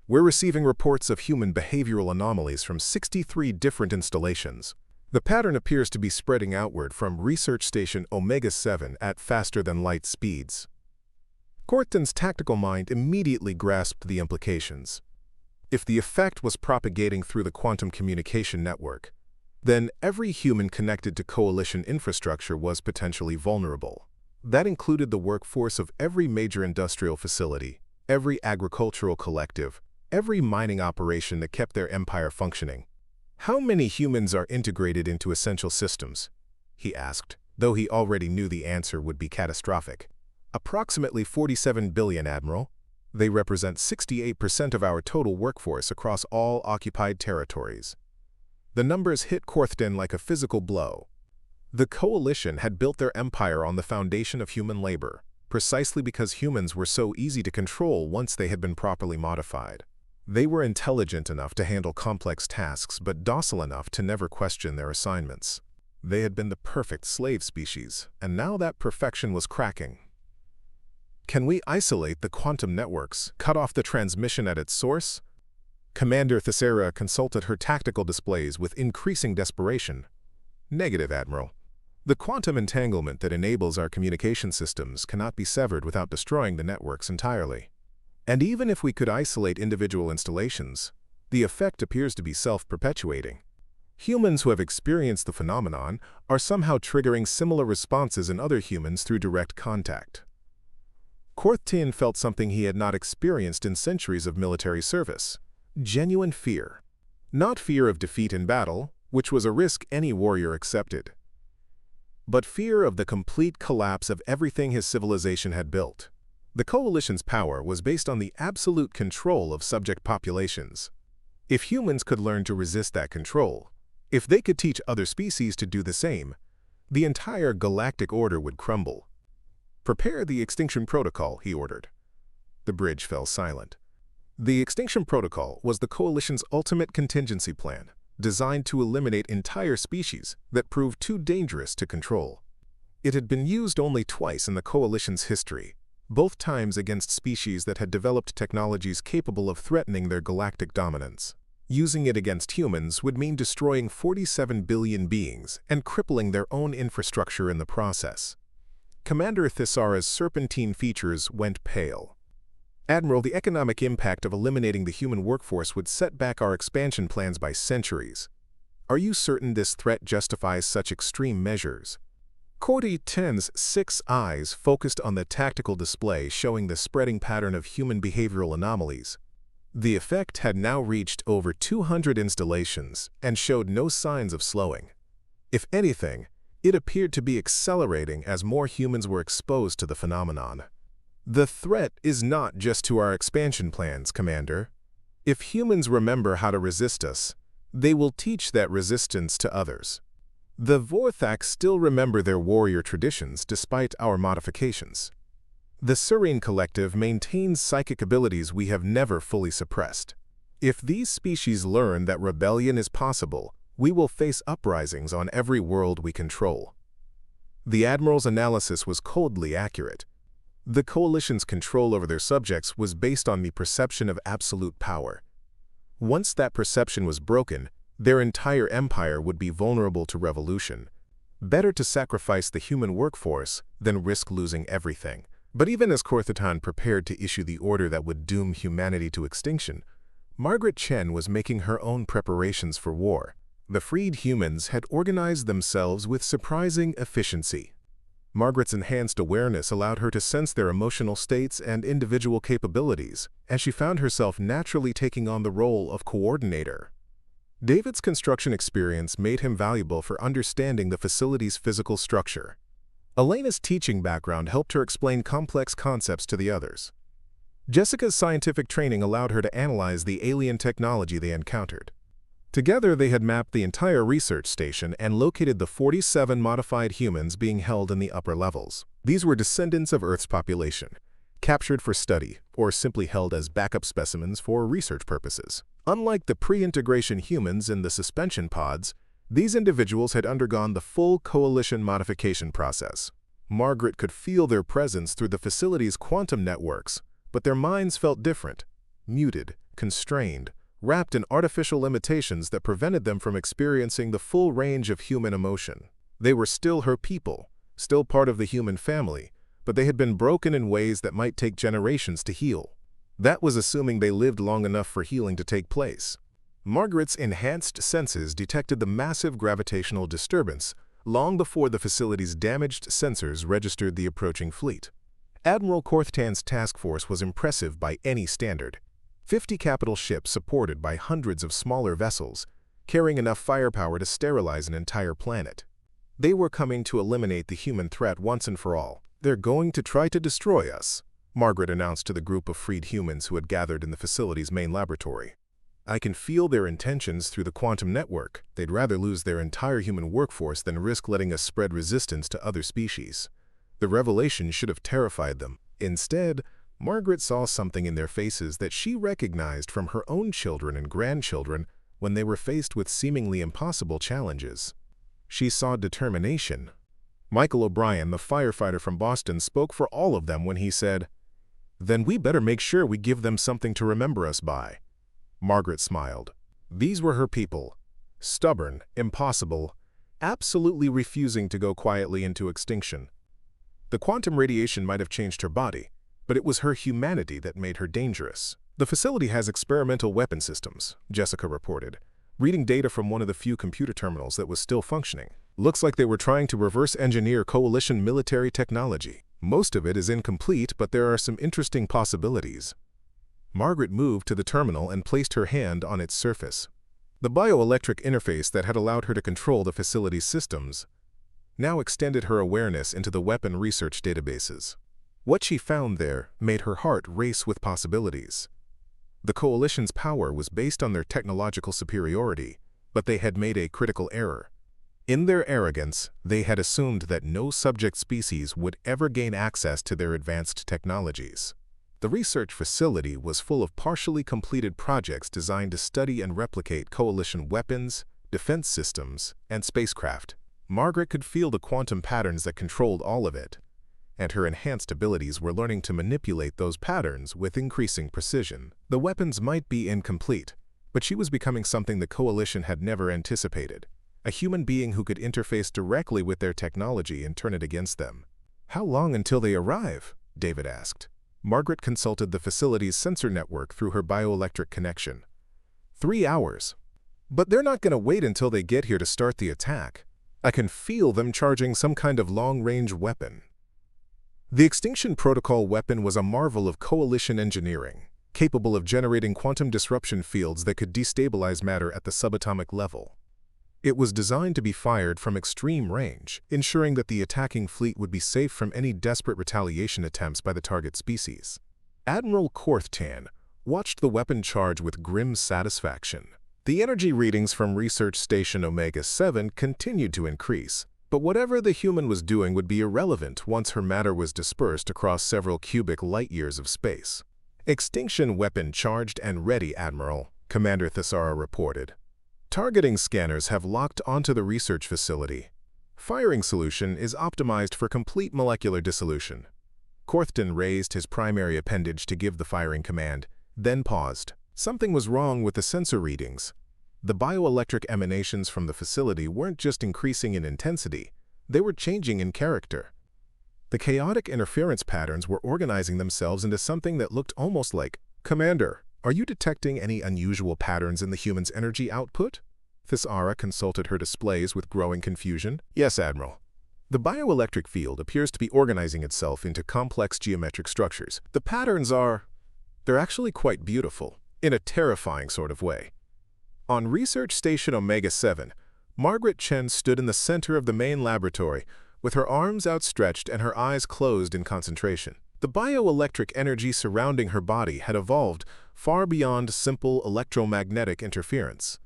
Speaker 1: "We're receiving reports of human behavioral anomalies from 63 different installations. The pattern appears to be spreading outward from Research Station Omega-7 at faster-than-light speeds." Korthtan's tactical mind immediately grasped the implications. If the effect was propagating through the quantum communication network, then every human connected to Coalition infrastructure was potentially vulnerable. That included the workforce of every major industrial facility, every agricultural collective, every mining operation that kept their empire functioning. "How many humans are integrated into essential systems?" he asked, though he already knew the answer would be catastrophic. "Approximately 47 billion, Admiral. They represent 68% of our total workforce across all occupied territories." The numbers hit Korthtan like a physical blow. The Coalition had built their empire on the foundation of human labor, precisely because humans were so easy to control once they had been properly modified. They were intelligent enough to handle complex tasks, but docile enough to never question their assignments. They had been the perfect slave species, and now that perfection was cracking. "Can we isolate the quantum networks, cut off the transmission at its source?" Commander Thissera consulted her tactical displays with increasing desperation. "Negative, Admiral. The quantum entanglement that enables our communication systems cannot be severed without destroying the networks entirely. And even if we could isolate individual installations, the effect appears to be self-perpetuating. Humans who have experienced the phenomenon are somehow triggering similar responses in other humans through direct contact." Korthtan felt something he had not experienced in centuries of military service. Genuine fear. Not fear of defeat in battle, which was a risk any warrior accepted, but fear of the complete collapse of everything his civilization had built. The Coalition's power was based on the absolute control of subject populations. If humans could learn to resist that control, if they could teach other species to do the same, the entire galactic order would crumble. "Prepare the extinction protocol," he ordered. The bridge fell silent. The extinction protocol was the Coalition's ultimate contingency plan, designed to eliminate entire species that proved too dangerous to control. It had been used only twice in the Coalition's history, both times against species that had developed technologies capable of threatening their galactic dominance. Using it against humans would mean destroying 47 billion beings and crippling their own infrastructure in the process. Commander Thisara's serpentine features went pale. Admiral, the economic impact of eliminating the human workforce would set back our expansion plans by centuries. Are you certain this threat justifies such extreme measures? Cordy 10's 6 eyes focused on the tactical display showing the spreading pattern of human behavioral anomalies. The effect had now reached over 200 installations and showed no signs of slowing. If anything, it appeared to be accelerating as more humans were exposed to the phenomenon. The threat is not just to our expansion plans, Commander. If humans remember how to resist us, they will teach that resistance to others. The Vorthak still remember their warrior traditions despite our modifications. The Serene Collective maintains psychic abilities we have never fully suppressed. If these species learn that rebellion is possible, we will face uprisings on every world we control. The Admiral's analysis was coldly accurate. The Coalition's control over their subjects was based on the perception of absolute power. Once that perception was broken, their entire empire would be vulnerable to revolution. Better to sacrifice the human workforce than risk losing everything. But even as Korthatan prepared to issue the order that would doom humanity to extinction, Margaret Chen was making her own preparations for war. The freed humans had organized themselves with surprising efficiency. Margaret's enhanced awareness allowed her to sense their emotional states and individual capabilities, and she found herself naturally taking on the role of coordinator. David's construction experience made him valuable for understanding the facility's physical structure. Elena's teaching background helped her explain complex concepts to the others. Jessica's scientific training allowed her to analyze the alien technology they encountered. Together, they had mapped the entire research station and located the 47 modified humans being held in the upper levels. These were descendants of Earth's population, captured for study or simply held as backup specimens for research purposes. Unlike the pre-integration humans in the suspension pods, these individuals had undergone the full Coalition modification process. Margaret could feel their presence through the facility's quantum networks, but their minds felt different, muted, constrained, wrapped in artificial limitations that prevented them from experiencing the full range of human emotion. They were still her people, still part of the human family, but they had been broken in ways that might take generations to heal. That was assuming they lived long enough for healing to take place. Margaret's enhanced senses detected the massive gravitational disturbance long before the facility's damaged sensors registered the approaching fleet. Admiral Korthtan's task force was impressive by any standard. 50 capital ships supported by hundreds of smaller vessels, carrying enough firepower to sterilize an entire planet. They were coming to eliminate the human threat once and for all. They're going to try to destroy us, Margaret announced to the group of freed humans who had gathered in the facility's main laboratory. I can feel their intentions through the quantum network. They'd rather lose their entire human workforce than risk letting us spread resistance to other species. The revelation should have terrified them. Instead, Margaret saw something in their faces that she recognized from her own children and grandchildren when they were faced with seemingly impossible challenges. She saw determination. Michael O'Brien, the firefighter from Boston, spoke for all of them when he said, "Then we better make sure we give them something to remember us by." Margaret smiled. These were her people. Stubborn, impossible, absolutely refusing to go quietly into extinction. The quantum radiation might have changed her body, but it was her humanity that made her dangerous. The facility has experimental weapon systems, Jessica reported, reading data from one of the few computer terminals that was still functioning. Looks like they were trying to reverse engineer Coalition military technology. Most of it is incomplete, but there are some interesting possibilities. Margaret moved to the terminal and placed her hand on its surface. The bioelectric interface that had allowed her to control the facility's systems now extended her awareness into the weapon research databases. What she found there made her heart race with possibilities. The Coalition's power was based on their technological superiority, but they had made a critical error. In their arrogance, they had assumed that no subject species would ever gain access to their advanced technologies. The research facility was full of partially completed projects designed to study and replicate Coalition weapons, defense systems, and spacecraft. Margaret could feel the quantum patterns that controlled all of it. and her enhanced abilities were learning to manipulate those patterns with increasing precision. The weapons might be incomplete, but she was becoming something the Coalition had never anticipated, a human being who could interface directly with their technology and turn it against them. "How long until they arrive?" David asked. Margaret consulted the facility's sensor network through her bioelectric connection. 3 hours. But they're not going to wait until they get here to start the attack. I can feel them charging some kind of long-range weapon. The Extinction Protocol weapon was a marvel of Coalition engineering, capable of generating quantum disruption fields that could destabilize matter at the subatomic level. It was designed to be fired from extreme range, ensuring that the attacking fleet would be safe from any desperate retaliation attempts by the target species. Admiral Korthtan watched the weapon charge with grim satisfaction. The energy readings from Research Station Omega-7 continued to increase, but whatever the human was doing would be irrelevant once her matter was dispersed across several cubic light-years of space. "Extinction weapon charged and ready, Admiral," Commander Thesara reported. "Targeting scanners have locked onto the research facility. Firing solution is optimized for complete molecular dissolution." Korthtan raised his primary appendage to give the firing command, then paused. Something was wrong with the sensor readings. The bioelectric emanations from the facility weren't just increasing in intensity, they were changing in character. The chaotic interference patterns were organizing themselves into something that looked almost like, "Commander, are you detecting any unusual patterns in the human's energy output?" Thesara consulted her displays with growing confusion. "Yes, Admiral. The bioelectric field appears to be organizing itself into complex geometric structures. The patterns they're actually quite beautiful, in a terrifying sort of way." On Research Station Omega-7, Margaret Chen stood in the center of the main laboratory, with her arms outstretched and her eyes closed in concentration. The bioelectric energy surrounding her body had evolved far beyond simple electromagnetic interference.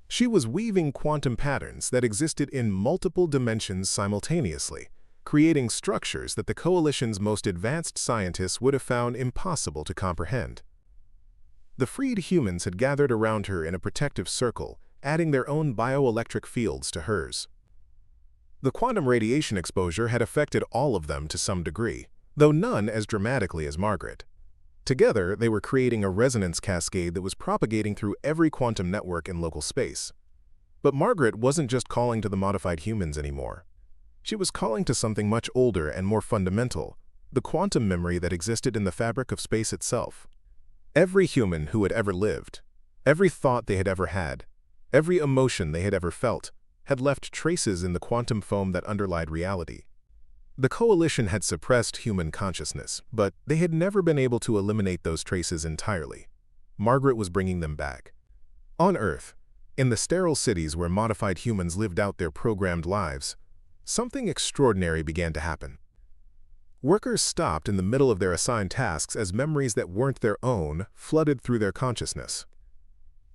Speaker 1: She was weaving quantum patterns that existed in multiple dimensions simultaneously, creating structures that the Coalition's most advanced scientists would have found impossible to comprehend. The freed humans had gathered around her in a protective circle, adding their own bioelectric fields to hers. The quantum radiation exposure had affected all of them to some degree, though none as dramatically as Margaret. Together, they were creating a resonance cascade that was propagating through every quantum network in local space. But Margaret wasn't just calling to the modified humans anymore. She was calling to something much older and more fundamental, the quantum memory that existed in the fabric of space itself. Every human who had ever lived, every thought they had ever had, every emotion they had ever felt, had left traces in the quantum foam that underlied reality. The Coalition had suppressed human consciousness, but they had never been able to eliminate those traces entirely. Margaret was bringing them back. On Earth, in the sterile cities where modified humans lived out their programmed lives, something extraordinary began to happen. Workers stopped in the middle of their assigned tasks as memories that weren't their own flooded through their consciousness.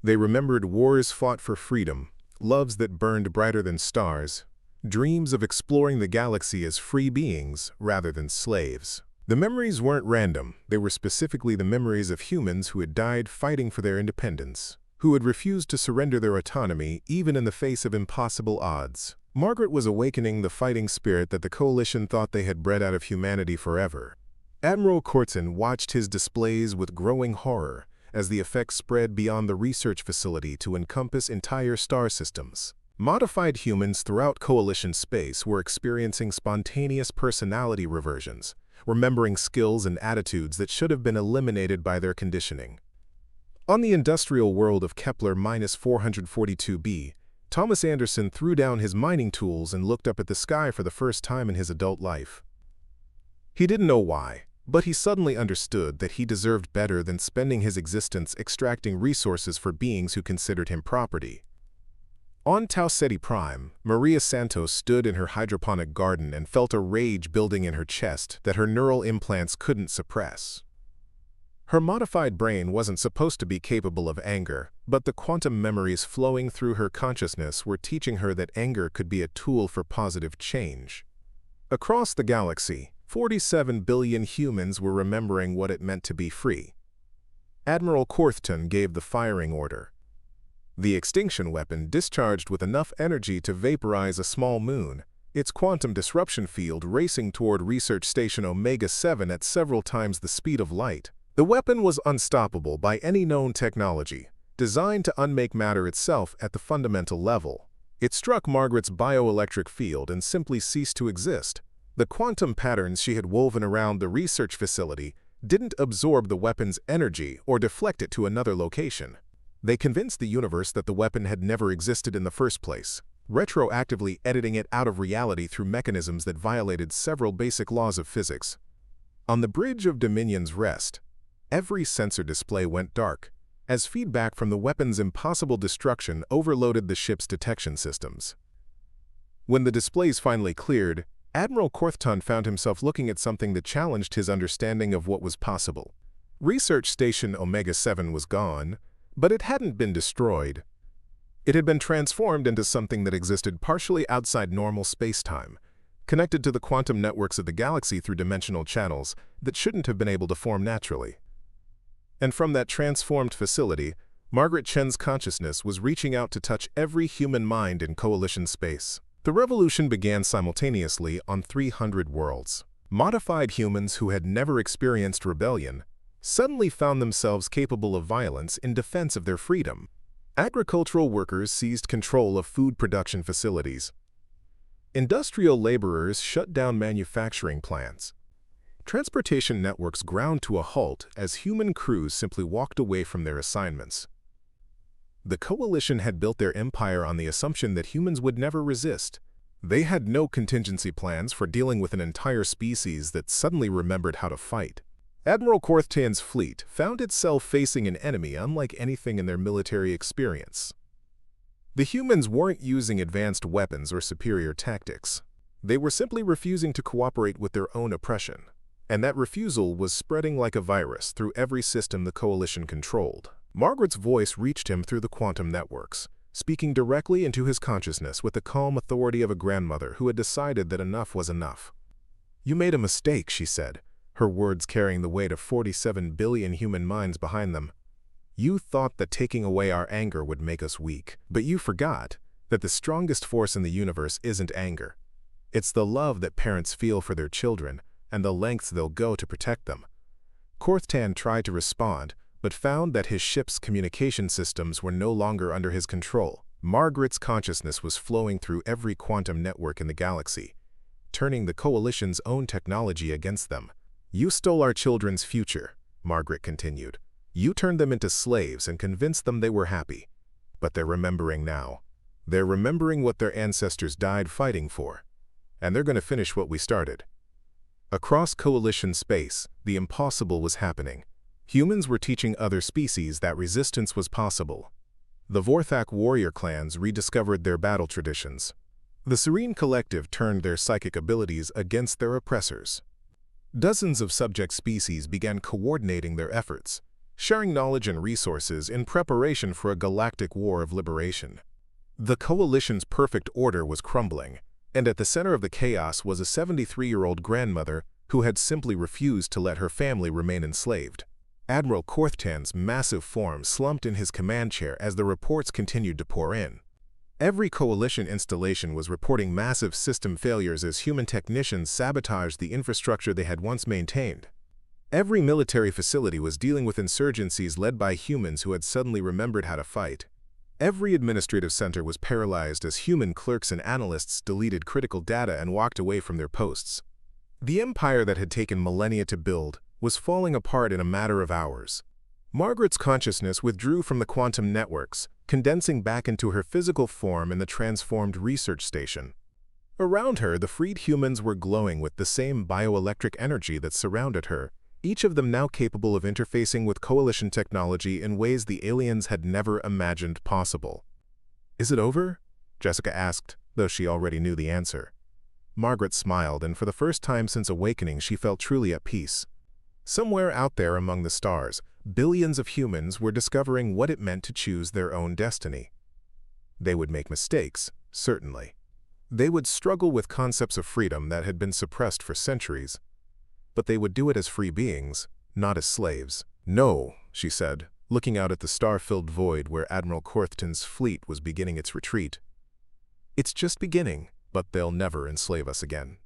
Speaker 1: They remembered wars fought for freedom, loves that burned brighter than stars, dreams of exploring the galaxy as free beings rather than slaves. The memories weren't random, they were specifically the memories of humans who had died fighting for their independence, who had refused to surrender their autonomy even in the face of impossible odds. Margaret was awakening the fighting spirit that the Coalition thought they had bred out of humanity forever. Admiral Korthtan watched his displays with growing horror as the effects spread beyond the research facility to encompass entire star systems. Modified humans throughout Coalition space were experiencing spontaneous personality reversions, remembering skills and attitudes that should have been eliminated by their conditioning. On the industrial world of Kepler-442b, Thomas Anderson threw down his mining tools and looked up at the sky for the first time in his adult life. He didn't know why, but he suddenly understood that he deserved better than spending his existence extracting resources for beings who considered him property. On Tau Ceti Prime, Maria Santos stood in her hydroponic garden and felt a rage building in her chest that her neural implants couldn't suppress. Her modified brain wasn't supposed to be capable of anger, but the quantum memories flowing through her consciousness were teaching her that anger could be a tool for positive change. Across the galaxy, 47 billion humans were remembering what it meant to be free. Admiral Korthtan gave the firing order. The extinction weapon discharged with enough energy to vaporize a small moon, its quantum disruption field racing toward Research Station Omega-7 at several times the speed of light. The weapon was unstoppable by any known technology, designed to unmake matter itself at the fundamental level. It struck Margaret's bioelectric field and simply ceased to exist. The quantum patterns she had woven around the research facility didn't absorb the weapon's energy or deflect it to another location. They convinced the universe that the weapon had never existed in the first place, retroactively editing it out of reality through mechanisms that violated several basic laws of physics. On the bridge of Dominion's Rest, every sensor display went dark, as feedback from the weapon's impossible destruction overloaded the ship's detection systems. When the displays finally cleared, Admiral Korthton found himself looking at something that challenged his understanding of what was possible. Research Station Omega-7 was gone, but it hadn't been destroyed. It had been transformed into something that existed partially outside normal space-time, connected to the quantum networks of the galaxy through dimensional channels that shouldn't have been able to form naturally. And from that transformed facility, Margaret Chen's consciousness was reaching out to touch every human mind in Coalition space. The revolution began simultaneously on 300 worlds. Modified humans who had never experienced rebellion suddenly found themselves capable of violence in defense of their freedom. Agricultural workers seized control of food production facilities. Industrial laborers shut down manufacturing plants. Transportation networks ground to a halt as human crews simply walked away from their assignments. The Coalition had built their empire on the assumption that humans would never resist. They had no contingency plans for dealing with an entire species that suddenly remembered how to fight. Admiral Korthton's fleet found itself facing an enemy unlike anything in their military experience. The humans weren't using advanced weapons or superior tactics. They were simply refusing to cooperate with their own oppression, and that refusal was spreading like a virus through every system the Coalition controlled. Margaret's voice reached him through the quantum networks, speaking directly into his consciousness with the calm authority of a grandmother who had decided that enough was enough. "You made a mistake," she said, her words carrying the weight of 47 billion human minds behind them. "You thought that taking away our anger would make us weak, but you forgot that the strongest force in the universe isn't anger. It's the love that parents feel for their children and the lengths they'll go to protect them." Korthton tried to respond, but found that his ship's communication systems were no longer under his control. Margaret's consciousness was flowing through every quantum network in the galaxy, turning the Coalition's own technology against them. "You stole our children's future," Margaret continued. "You turned them into slaves and convinced them they were happy. But they're remembering now. They're remembering what their ancestors died fighting for. And they're going to finish what we started." Across Coalition space, the impossible was happening. Humans were teaching other species that resistance was possible. The Vorthak warrior clans rediscovered their battle traditions. The Serene Collective turned their psychic abilities against their oppressors. Dozens of subject species began coordinating their efforts, sharing knowledge and resources in preparation for a galactic war of liberation. The Coalition's perfect order was crumbling, and at the center of the chaos was a 73-year-old grandmother who had simply refused to let her family remain enslaved. Admiral Korthton's massive form slumped in his command chair as the reports continued to pour in. Every Coalition installation was reporting massive system failures as human technicians sabotaged the infrastructure they had once maintained. Every military facility was dealing with insurgencies led by humans who had suddenly remembered how to fight. Every administrative center was paralyzed as human clerks and analysts deleted critical data and walked away from their posts. The empire that had taken millennia to build was falling apart in a matter of hours. Margaret's consciousness withdrew from the quantum networks, condensing back into her physical form in the transformed research station. Around her, the freed humans were glowing with the same bioelectric energy that surrounded her, each of them now capable of interfacing with Coalition technology in ways the aliens had never imagined possible. "Is it over?" Jessica asked, though she already knew the answer. Margaret smiled, and for the first time since awakening, she felt truly at peace. Somewhere out there among the stars, billions of humans were discovering what it meant to choose their own destiny. They would make mistakes, certainly. They would struggle with concepts of freedom that had been suppressed for centuries. But they would do it as free beings, not as slaves. "No," she said, looking out at the star-filled void where Admiral Korthton's fleet was beginning its retreat. "It's just beginning. but they'll never enslave us again.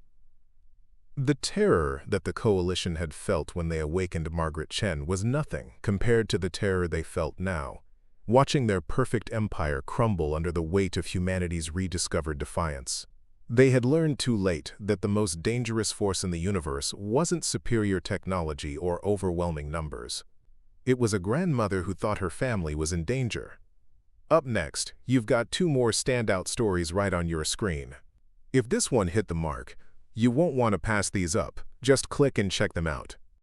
Speaker 1: The terror that the coalition had felt when they awakened Margaret Chen was nothing compared to the terror they felt now, watching their perfect empire crumble under the weight of humanity's rediscovered defiance. They had learned too late that the most dangerous force in the universe wasn't superior technology or overwhelming numbers. It was a grandmother who thought her family was in danger. Up next, you've got two more standout stories right on your screen. If this one hit the mark, you won't want to pass these up. Just click and check them out.